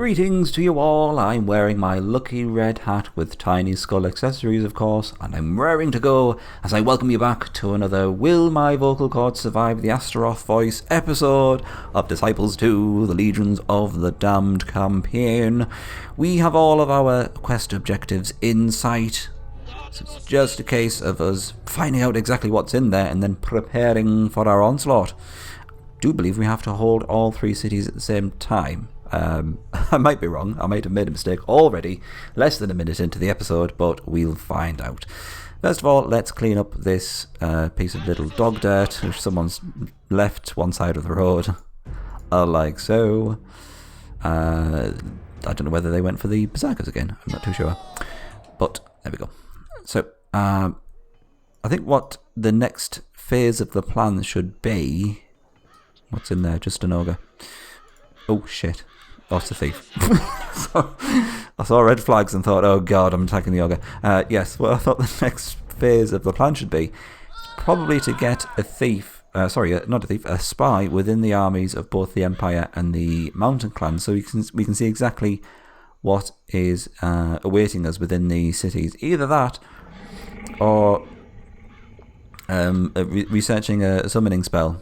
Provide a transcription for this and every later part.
Greetings to you all. I'm wearing my lucky red hat with tiny skull accessories, of course, and I'm raring to go as I welcome you back to another Will My Vocal Cords Survive the Astaroth Voice episode of Disciples 2, the Legions of the Damned campaign. We have all of our quest objectives in sight, so it's just a case of us finding out exactly what's in there and then preparing for our onslaught. I do believe we have to hold all three cities at the same time. I might be wrong. I might have made a mistake already, less than a minute into the episode, but we'll find out. First of all, let's clean up this piece of little dog dirt which someone's left one side of the road, like so. I don't know whether they went for the berserkers again. I'm not too sure, but there we go. So I think what the next phase of the plan should be. What's in there? Just an ogre. Oh shit. Oh, it's a thief. So, I saw red flags and thought, oh god, I'm attacking the ogre. Yes, well, I thought the next phase of the plan should be probably to get a thief, not a thief, a spy within the armies of both the Empire and the Mountain Clan, so we can see exactly what is awaiting us within the cities. Either that, or researching a summoning spell,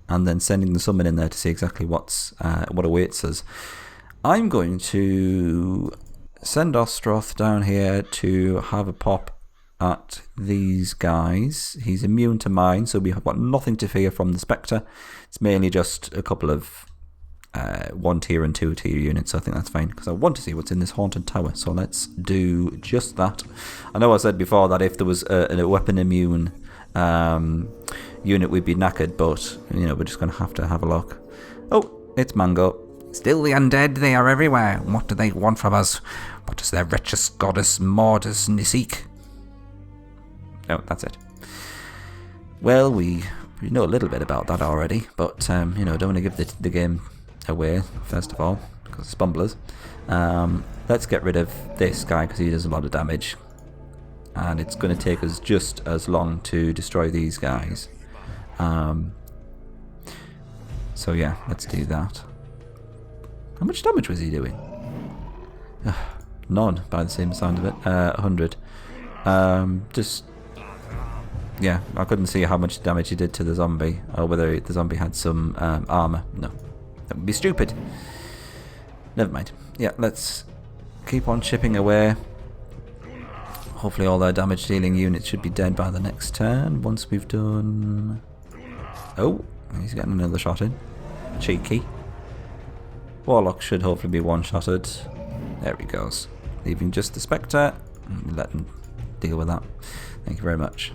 and then sending the summon in there to see exactly what awaits us. I'm going to send Ostroth down here to have a pop at these guys. He's immune to mine, so we have got nothing to fear from the Spectre. It's mainly just a couple of 1 tier and 2 tier units, so I think that's fine, because I want to see what's in this haunted tower, so let's do just that. I know I said before that if there was a weapon immune unit we'd be knackered, but you know, we're just going to have a look. Oh, it's Mango. Still the undead, they are everywhere. What do they want from us? What does their wretched goddess Mortis seek? Oh, that's it. Well, we know a little bit about that already, but you know, don't want to give the game away, first of all, because it's bumblers. Let's get rid of this guy, because he does a lot of damage, and it's going to take us just as long to destroy these guys. So yeah, let's do that. How much damage was he doing? None, by the same sound of it. 100. Yeah, I couldn't see how much damage he did to the zombie, or whether the zombie had some armor. No, that would be stupid. Never mind. Yeah, let's keep on chipping away. Hopefully all their damage dealing units should be dead by the next turn, once we've done... Oh, he's getting another shot in. Cheeky. Warlock should hopefully be one-shotted. There he goes. Leaving just the Spectre. Let him deal with that. Thank you very much.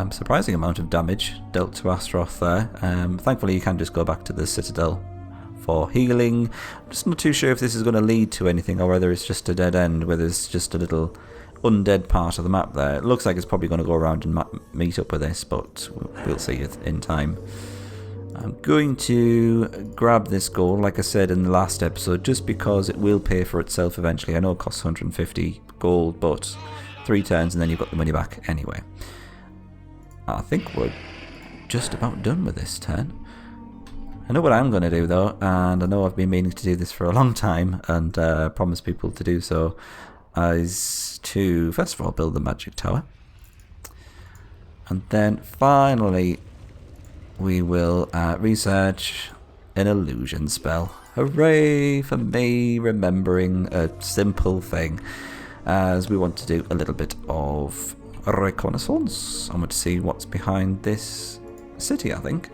Surprising amount of damage dealt to Astaroth there. Thankfully you can just go back to the Citadel for healing. I'm just not too sure if this is going to lead to anything, or whether it's just a dead end, whether it's just a little undead part of the map there. It looks like it's probably going to go around and meet up with this, but we'll see it in time. I'm going to grab this gold, like I said in the last episode, just because it will pay for itself eventually. I know it costs 150 gold, but 3 turns and then you've got the money back anyway. I think we're just about done with this turn. I know what I'm going to do though, and I know I've been meaning to do this for a long time, and promise people to do so, is to first of all build the magic tower, and then finally we will research an illusion spell. Hooray for me remembering a simple thing, as we want to do a little bit of Reconnaissance. I want to see what's behind this city, I think.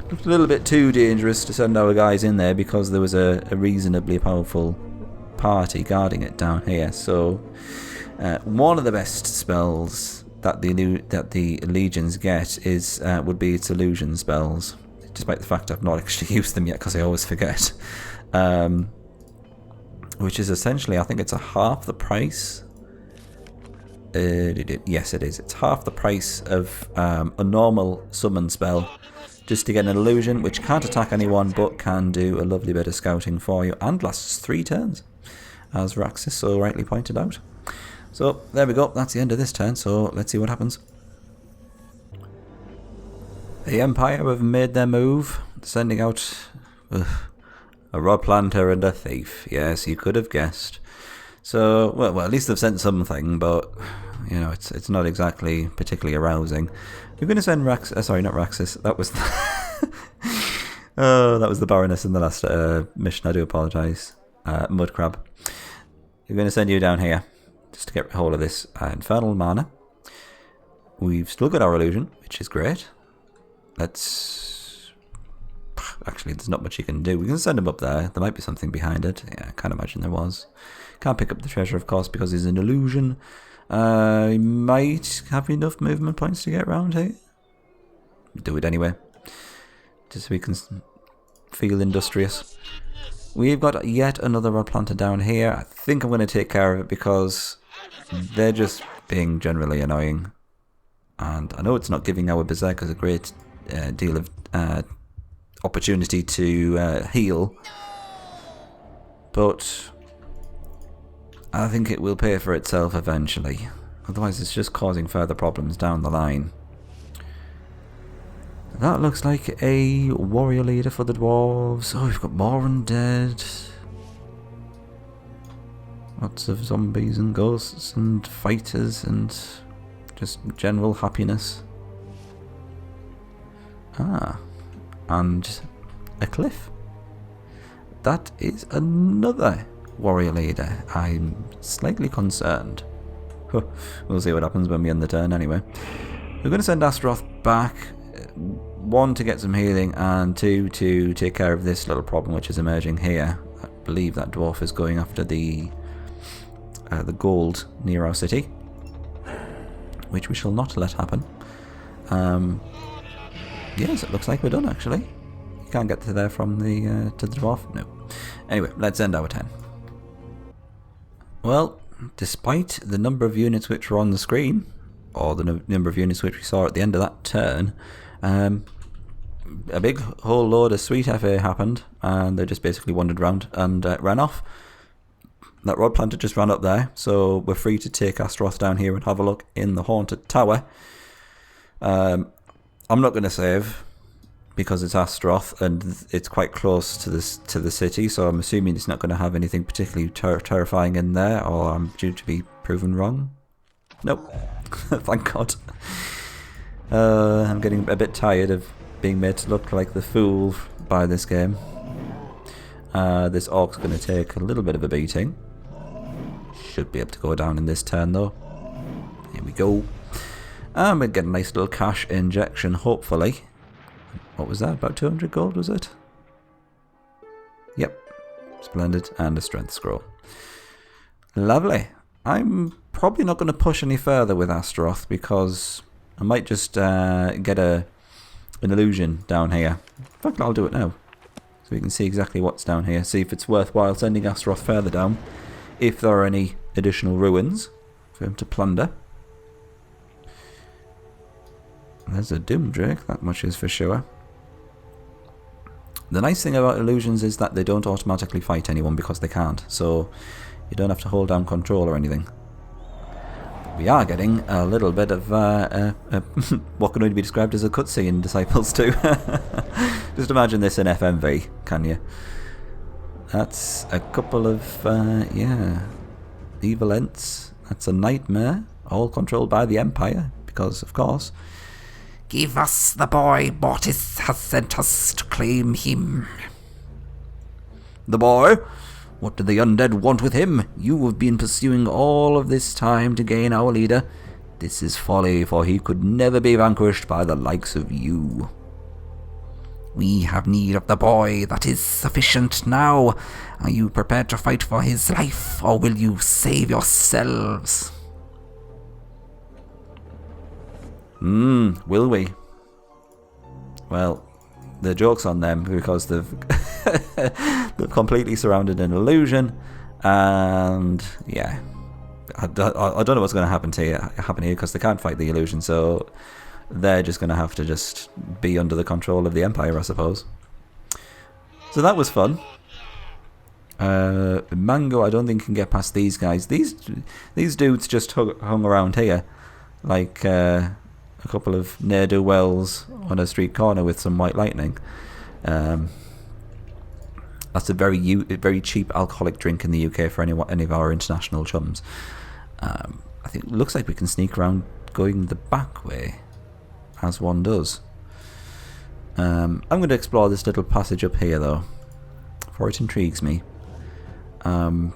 It's a little bit too dangerous to send our guys in there, because there was a reasonably powerful party guarding it down here. So one of the best spells that the legions get is would be its illusion spells, despite the fact I've not actually used them yet because I always forget. Which is essentially, I think it's a half the price. Yes, it is. It's half the price of a normal summon spell, just to get an illusion which can't attack anyone but can do a lovely bit of scouting for you and lasts 3 turns, as Raxus so rightly pointed out. So there we go, that's the end of this turn, so let's see what happens. The Empire have made their move, sending out A rod planter and a thief. Yes, you could have guessed. So, well, at least they've sent something, but, you know, it's not exactly particularly arousing. You're going to send sorry, not Raxus. That was oh, that was the Baroness in the last mission. I do apologise. Mud Crab. You're going to send you down here, just to get hold of this infernal mana. We've still got our illusion, which is great. Let's... Actually, there's not much you can do. We can send him up there. There might be something behind it. Yeah, I can't imagine there was. Can't pick up the treasure, of course, because he's an illusion. He might have enough movement points to get around here. Do it anyway. Just so we can feel industrious. We've got yet another rod planter down here. I think I'm going to take care of it because they're just being generally annoying. And I know it's not giving our berserkers a great deal of opportunity to heal. But I think it will pay for itself eventually. Otherwise it's just causing further problems down the line. That looks like a warrior leader for the dwarves. Oh, we've got more undead. Lots of zombies and ghosts and fighters and just general happiness. Ah, and a cliff. That is another warrior leader. I'm slightly concerned. We'll see what happens when we end the turn anyway. We're going to send Astaroth back. 1, to get some healing, and 2, to take care of this little problem which is emerging here. I believe that dwarf is going after the gold near our city, which we shall not let happen. Yes, it looks like we're done actually. You can't get to there from the to the dwarf. No. Anyway, let's end our turn. Well, despite the number of units which were on the screen, or the number of units which we saw at the end of that turn, a big whole load of sweet FA happened, and they just basically wandered around and ran off. That rod planter just ran up there, so we're free to take Astaroth down here and have a look in the haunted tower. I'm not going to save because it's Astaroth and it's quite close to the city, so I'm assuming it's not going to have anything particularly terrifying in there, or I'm due to be proven wrong. Nope. Thank God. I'm getting a bit tired of being made to look like the fool by this game. This orc's going to take a little bit of a beating. Should be able to go down in this turn though. Here we go. And we'll get a nice little cash injection, hopefully. What was that? About 200 gold, was it? Yep. Splendid. And a strength scroll. Lovely. I'm probably not going to push any further with Astaroth because I might just get an illusion down here. In fact, I'll do it now. So we can see exactly what's down here. See if it's worthwhile sending Astaroth further down. If there are any additional ruins for him to plunder. There's a Doom Drake, that much is for sure. The nice thing about illusions is that they don't automatically fight anyone because they can't. So you don't have to hold down control or anything. We are getting a little bit of what can only be described as a cutscene in Disciples 2. Just imagine this in FMV, can you? That's a couple of, evil ents. That's a nightmare, all controlled by the Empire, because, of course. Give us the boy. Mortis has sent us to claim him. The boy? What do the undead want with him? You have been pursuing all of this time to gain our leader. This is folly, for he could never be vanquished by the likes of you. We have need of the boy. That is sufficient now. Are you prepared to fight for his life, or will you save yourselves? Will we? Well, the joke's on them because they've they've completely surrounded an illusion, and yeah, I don't know what's going to happen here because they can't fight the illusion, so they're just going to have to just be under the control of the Empire, I suppose. So that was fun. Mango, I don't think can get past these guys. These dudes just hung around here like a couple of ne'er-do-wells on a street corner with some white lightning. That's a very cheap alcoholic drink in the UK for any of our international chums. I think it looks like we can sneak around going the back way, as one does. I'm going to explore this little passage up here, though, for it intrigues me. Although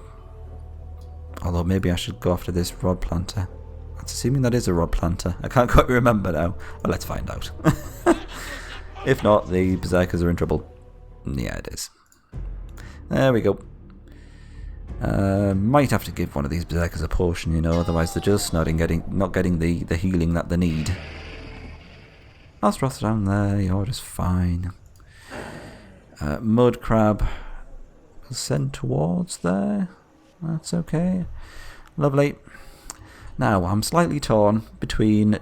maybe I should go after this rod planter. That's assuming that is a rod planter. I can't quite remember now. Well, let's find out. If not, the berserkers are in trouble. Yeah, it is. There we go. Might have to give one of these berserkers a potion, you know, otherwise they're just not getting the healing that they need. Astroth's down there, you're just fine. Mud crab will send towards there. That's okay. Lovely. Now, I'm slightly torn between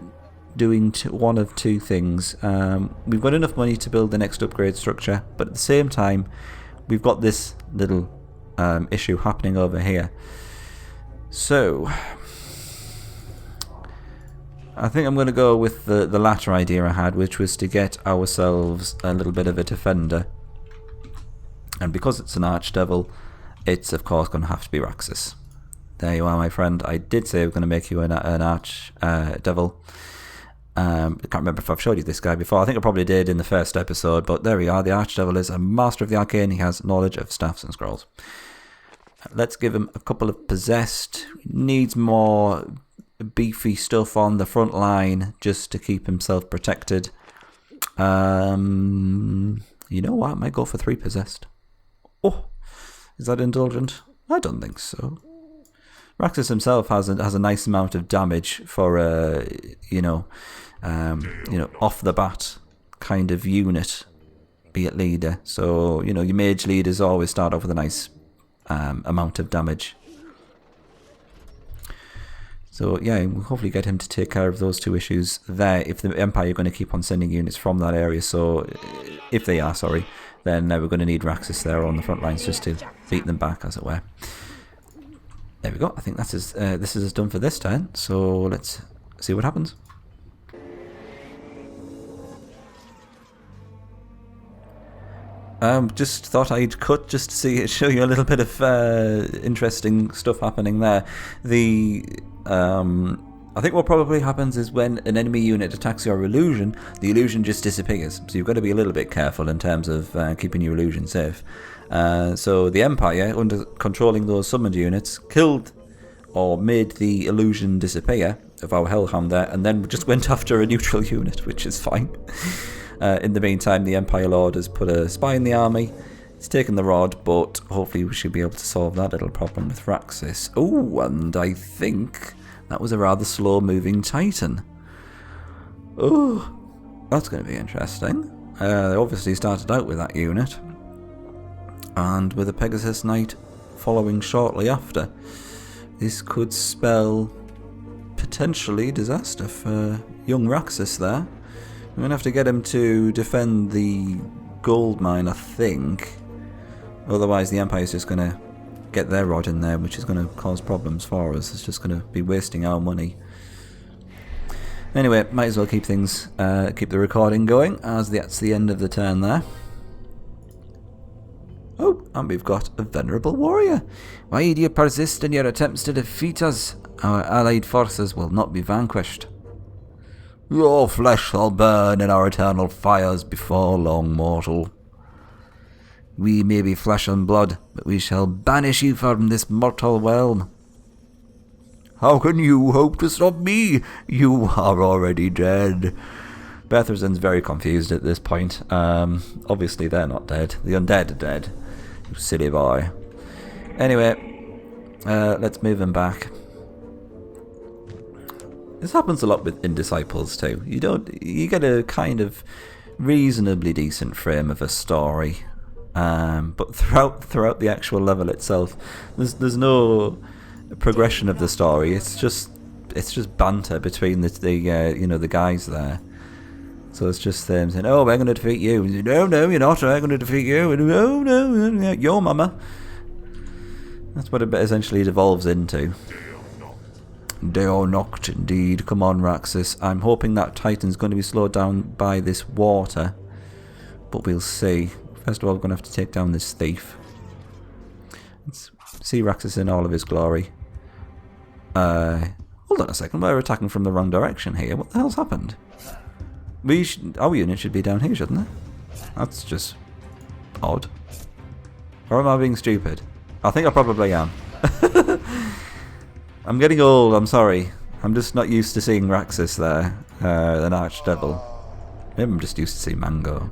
doing one of two things. We've got enough money to build the next upgrade structure, but at the same time, we've got this little issue happening over here. So, I think I'm going to go with the latter idea I had, which was to get ourselves a little bit of a defender. And because it's an archdevil, it's of course going to have to be Raxus. There you are, my friend. I did say I was going to make you an archdevil. I can't remember if I've showed you this guy before. I think I probably did in the first episode, but there we are. The archdevil is a master of the arcane. He has knowledge of staffs and scrolls. Let's give him a couple of possessed. Needs more beefy stuff on the front line just to keep himself protected. You know what? I might go for 3 possessed. Oh, is that indulgent? I don't think so. Raxus himself has a nice amount of damage for off the bat kind of unit, be it leader. So your mage leaders always start off with a nice amount of damage. So yeah, we'll hopefully get him to take care of those 2 issues there. If the Empire are going to keep on sending units from that area, so if they are, sorry, then we're going to need Raxus there on the front lines just to beat them back, as it were. There we go. I think this is us done for this turn. So let's see what happens. Just thought I'd cut just to show you a little bit of interesting stuff happening there. I think what probably happens is when an enemy unit attacks your illusion, the illusion just disappears. So you've got to be a little bit careful in terms of keeping your illusion safe. So the Empire, under controlling those summoned units, killed or made the illusion disappear of our Hellhound there, and then just went after a neutral unit, which is fine. In the meantime, the Empire Lord has put a spy in the army. He's taken the rod, but hopefully we should be able to solve that little problem with Raxus. Oh, and I think that was a rather slow-moving Titan. Oh, that's going to be interesting. They obviously started out with that unit, and with a Pegasus Knight following shortly after. This could spell potentially disaster for young Raxus there. We're going to have to get him to defend the gold mine, I think. Otherwise the Empire's just going to get their rod in there, which is going to cause problems for us. It's just going to be wasting our money. Anyway, might as well keep the recording going, as that's the end of the turn there. Oh, and we've got a venerable warrior. Why do you persist in your attempts to defeat us? Our allied forces will not be vanquished. Your flesh shall burn in our eternal fires before long, mortal. We may be flesh and blood, but we shall banish you from this mortal realm. How can you hope to stop me? You are already dead. Bertharzen's very confused at this point. Obviously they're not dead. The undead are dead. You silly boy. Anyway, let's move him back. This happens a lot in Disciples too. You get a kind of reasonably decent frame of a story, but throughout the actual level itself, there's no progression of the story. It's just banter between the guys there. So it's just them saying, "Oh, we're going to defeat you." "No, you're not. We're going to defeat you." "No, your mama." That's what it essentially devolves into. Deo knocked indeed. Come on, Raxus. I'm hoping that Titan's going to be slowed down by this water, but we'll see. First of all, we're going to have to take down this thief. Let's see Raxus in all of his glory. Hold on a second, we're attacking from the wrong direction here. What the hell's happened? Our unit should be down here, shouldn't it? That's just odd. Or am I being stupid? I think I probably am. I'm getting old, I'm sorry. I'm just not used to seeing Raxus there, an archdevil. Maybe I'm just used to seeing Mango.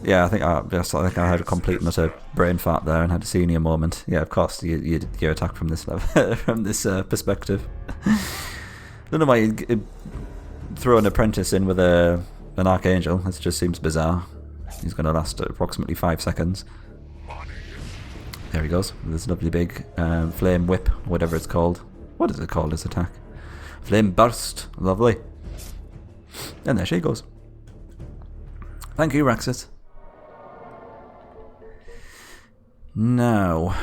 Yeah, I think I had a complete and utter brain fart there and had a senior moment. Yeah, of course, you attack from this level, from this perspective. Don't know why you throw an apprentice in with an archangel. That just seems bizarre. He's going to last approximately 5 seconds. There he goes. This lovely big flame whip, whatever it's called. What is it called, this attack? Flame burst. Lovely. And there she goes. Thank you, Raxus. Now,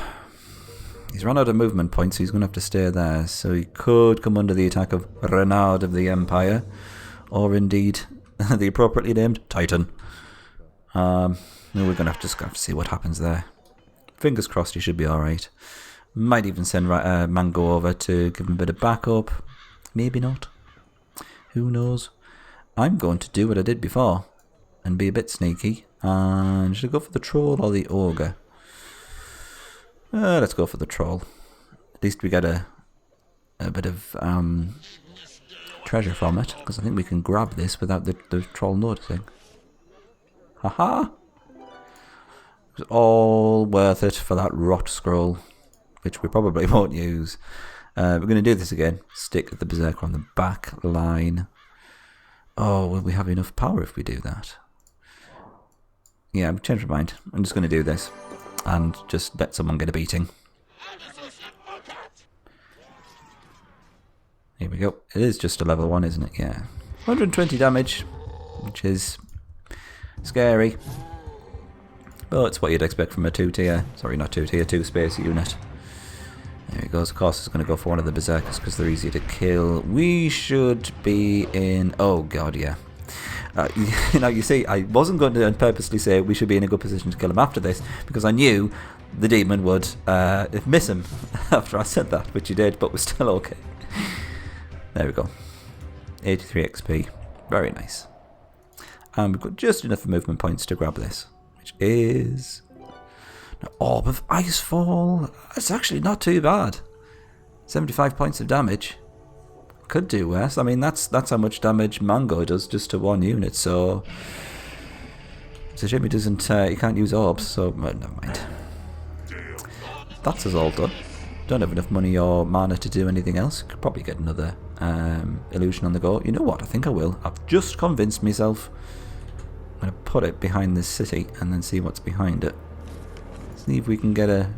he's run out of movement points, so he's going to have to stay there. So he could come under the attack of Renard of the Empire, or indeed the appropriately named Titan. We're going to have to see what happens there. Fingers crossed he should be alright. Might even send Mango over to give him a bit of backup. Maybe not. Who knows? I'm going to do what I did before and be a bit sneaky. And should I go for the troll or the ogre? Let's go for the troll. At least we get a bit of treasure from it, because I think we can grab this without the troll noticing. Haha! It was all worth it for that rot scroll, which we probably won't use. We're going to do this again. Stick the berserker on the back line. Oh, will we have enough power if we do that? Yeah, I've changed my mind. I'm just going to do this and just let someone get a beating. Here we go. It is just a level 1, isn't it? Yeah. 120 damage, which is scary. But it's what you'd expect from a 2-tier. Sorry, not 2-tier, 2-space unit. There he goes. Of course, it's going to go for one of the berserkers because they're easy to kill. We should be in... Oh, God, yeah. You see, I wasn't going to purposely say we should be in a good position to kill him after this, because I knew the demon would miss him after I said that, which he did, but was still okay. There we go. 83 XP. Very nice. And we've got just enough movement points to grab this, which is an Orb of Icefall. It's actually not too bad. 75 points of damage. Could do worse. I mean, that's how much damage Mango does just to one unit, so it's a shame he doesn't, he can't use orbs, so never mind. That's us all done. Don't have enough money or mana to do anything else. Could probably get another illusion on the go. You know what? I think I will. I've just convinced myself. I'm going to put it behind this city and then see what's behind it. See if we can get a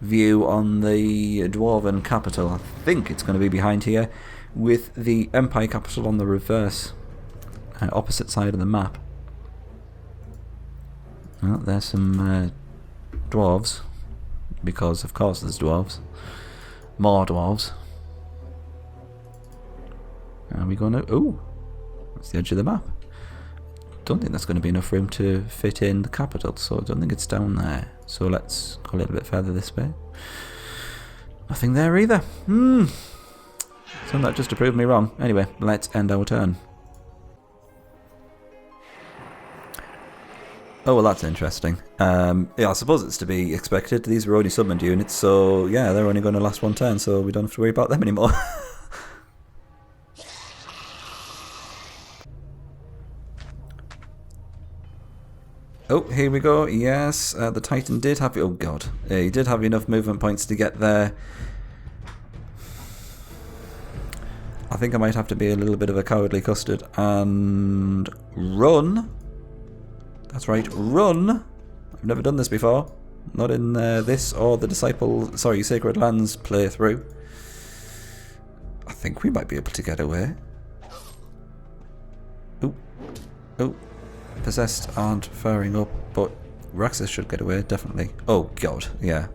view on the Dwarven capital. I think it's going to be behind here, with the Empire capital on the reverse, opposite side of the map. Well, there's some dwarves, because of course there's dwarves. More dwarves. Are we going to... Oh, that's the edge of the map. Don't think that's going to be enough room to fit in the capital, so I don't think it's down there. So let's go a little bit further this way. Nothing there either. So that just to prove me wrong. Anyway, let's end our turn. Oh, well, that's interesting. Yeah, I suppose it's to be expected. These were only summoned units, so yeah, they're only going to last one turn, so we don't have to worry about them anymore. Oh, here we go. Yes, the Titan did have... Oh, God. He did have enough movement points to get there. I think I might have to be a little bit of a cowardly custard and run. That's right, run. I've never done this before. Not in this or the Sacred Lands playthrough. I think we might be able to get away. Oh. Oh. Possessed aren't firing up, but Raxus should get away, definitely. Oh, God, yeah.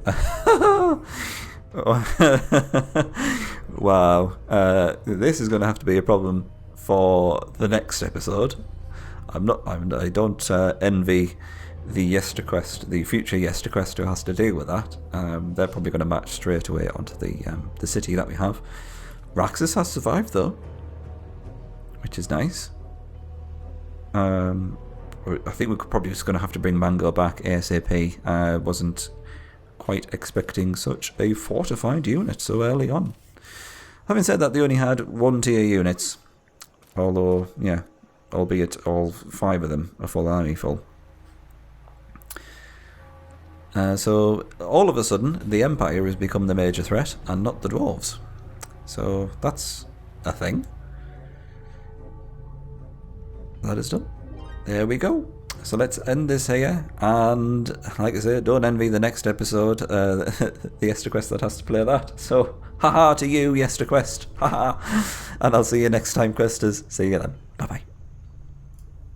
Wow. This is going to have to be a problem for the next episode. I don't envy the Yester quest, the future Yester quest who has to deal with that. They're probably going to match straight away onto the city that we have. Raxus has survived though, which is nice. I think we're probably just going to have to bring Mango back ASAP. Wasn't quite expecting such a fortified unit so early on. Having said that, they only had 1 tier units, although, yeah, albeit all 5 of them are full army full. So all of a sudden, the Empire has become the major threat, and not the Dwarves. So that's a thing. That is done. There we go. So let's end this here, and like I say, don't envy the next episode, the Yester Quest that has to play that. So, haha to you, Yester Quest. Haha. And I'll see you next time, Questers. See you then.